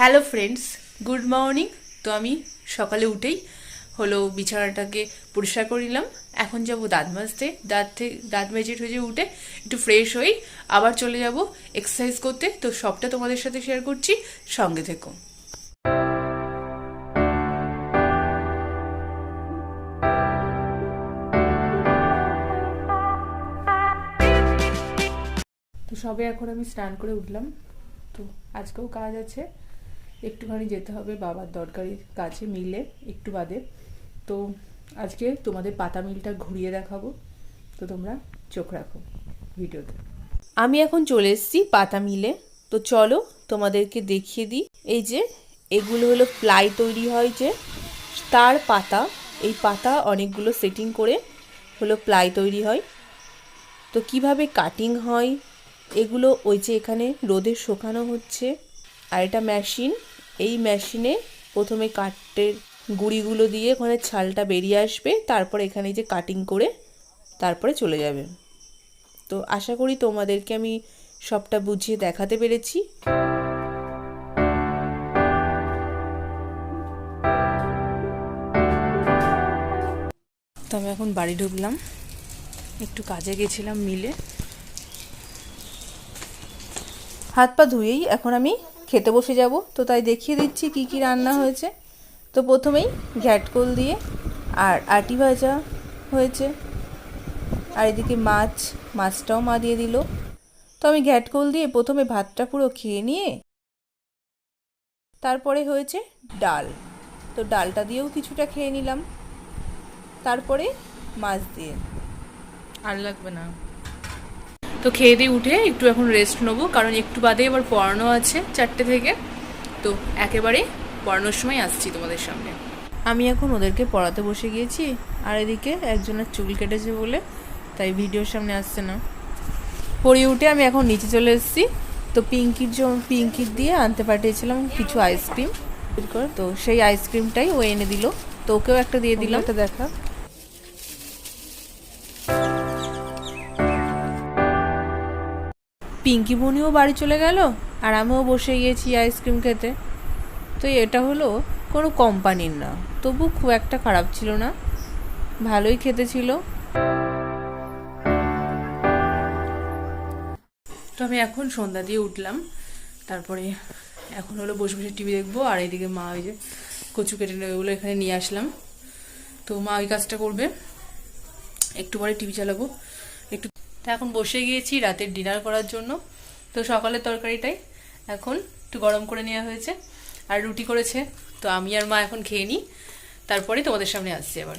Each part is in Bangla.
Hello friends, good morning. তো আমি সকালে উঠেই হলো বিছানাটাকে পরিষ্কার করে নিলাম। এখন যাব দাঁত মাজতে। দাঁত মেজে ঠেজে উঠে একটু ফ্রেশ হই, আবার চলে যাব এক্সারসাইজ করতে। তো সবটা তোমাদের সাথে শেয়ার করছি, সঙ্গে থেকো। তো সবে এখন আমি স্নান করে উঠলাম। তো আজকেও কাজ আছে, একটুখানি যেতে হবে বাবার দরকারি কাছে, মিলে একটু বাদে। তো আজকে তোমাদের পাতা মিলটা ঘুরিয়ে দেখাবো, তো তোমরা চোখ রাখো ভিডিওতে। আমি এখন চলে এসেছি পাতা মিলে। তো চলো তোমাদেরকে দেখিয়ে দিই। এই যে এগুলো হলো প্লাই তৈরি হয় যে তার পাতা, এই পাতা অনেকগুলো সেটিং করে হলো প্লাই তৈরি হয়। তো কিভাবে কাটিং হয় এগুলো ওই যে এখানে রোদে শুকানো হচ্ছে। আর এটা মেশিন, এই মেশিনে প্রথমে কাঠের গুঁড়িগুলো দিয়ে ওখানে ছালটা বেরিয়ে আসবে, তারপর এখানে যে কাটিং করে তারপরে চলে যাবে। তো আশা করি তোমাদেরকে আমি সবটা বুঝিয়ে দেখাতে পেরেছি। তো আমি এখন বাড়ি ঢুকলাম, একটু কাজে গেছিলাম মিলে। হাত পা ধুয়েই এখন আমি খেতে বসে যাব। তো তাই দেখিয়ে দিচ্ছি কি কি রান্না হয়েছে। তো প্রথমেই ঘ্যাটকোল দিয়ে আর আটি ভাজা হয়েছে, আর এদিকে মাছটাও মা দিয়ে দিল। তো আমি ঘ্যাটকোল দিয়ে প্রথমে ভাতটা পুরো খেয়ে নিয়ে তারপরে হয়েছে ডাল। তো ডালটা দিয়েও কিছুটা খেয়ে নিলাম, তারপরে মাছ দিয়ে আর লাগবে না। তো খেয়ে দিয়ে উঠে একটু এখন রেস্ট নেবো, কারণ একটু বাদে এবার পড়ানো আছে 4টে থেকে। তো একেবারে পড়ানোর সময় আসছি তোমাদের সামনে। আমি এখন ওদেরকে পড়াতে বসে গিয়েছি, আর এদিকে একজনের চুল কেটেছে বলে তাই ভিডিওর সামনে আসছে না। পড়িয়ে উঠে আমি এখন নিচে চলে এসেছি। তো পিঙ্কির দিয়ে আনতে পাঠিয়েছিলাম কিছু আইসক্রিম, তো সেই আইসক্রিমটাই ও এনে দিল। তো ওকেও একটা দিয়ে দিলাম। এটা দেখা, পিঙ্কি বোনিও বাড়ি চলে গেল, আর আমিও বসে গিয়েছি আইসক্রিম খেতে। তো এটা হলো কোনো কোম্পানির না, তবু খুব একটা খারাপ ছিল না, ভালোই খেতে ছিল। তো আমি এখন সন্ধ্যা দিয়ে উঠলাম, তারপরে এখন হলো বসে বসে টিভি দেখবো। আর এইদিকে মা ওই যে কচু কেটে নেবে ওগুলো এখানে নিয়ে আসলাম। তো মা ওই কাজটা করবে, একটু পরে টিভি চালাবো একটু। তো এখন বসে গিয়েছি রাতের ডিনার করার জন্য। তো সকালের তরকারিটাই এখন একটু গরম করে নেওয়া হয়েছে, আর রুটি করেছে। তো আমি আর মা এখন খেয়ে নিই, তারপরে তোমাদের সামনে আসছি আবার।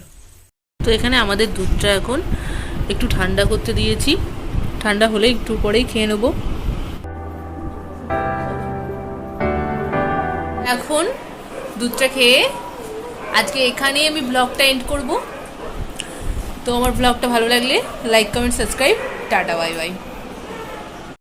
তো এখানে আমাদের দুধটা এখন একটু ঠান্ডা করতে দিয়েছি, ঠান্ডা হলে একটু পরেই খেয়ে নেবো। এখন দুধটা খেয়ে আজকে এখানেই আমি ব্লগটা এন্ড করব। তো আমার ব্লগটা ভালো লাগলে like, comment, subscribe. Tata, bye bye.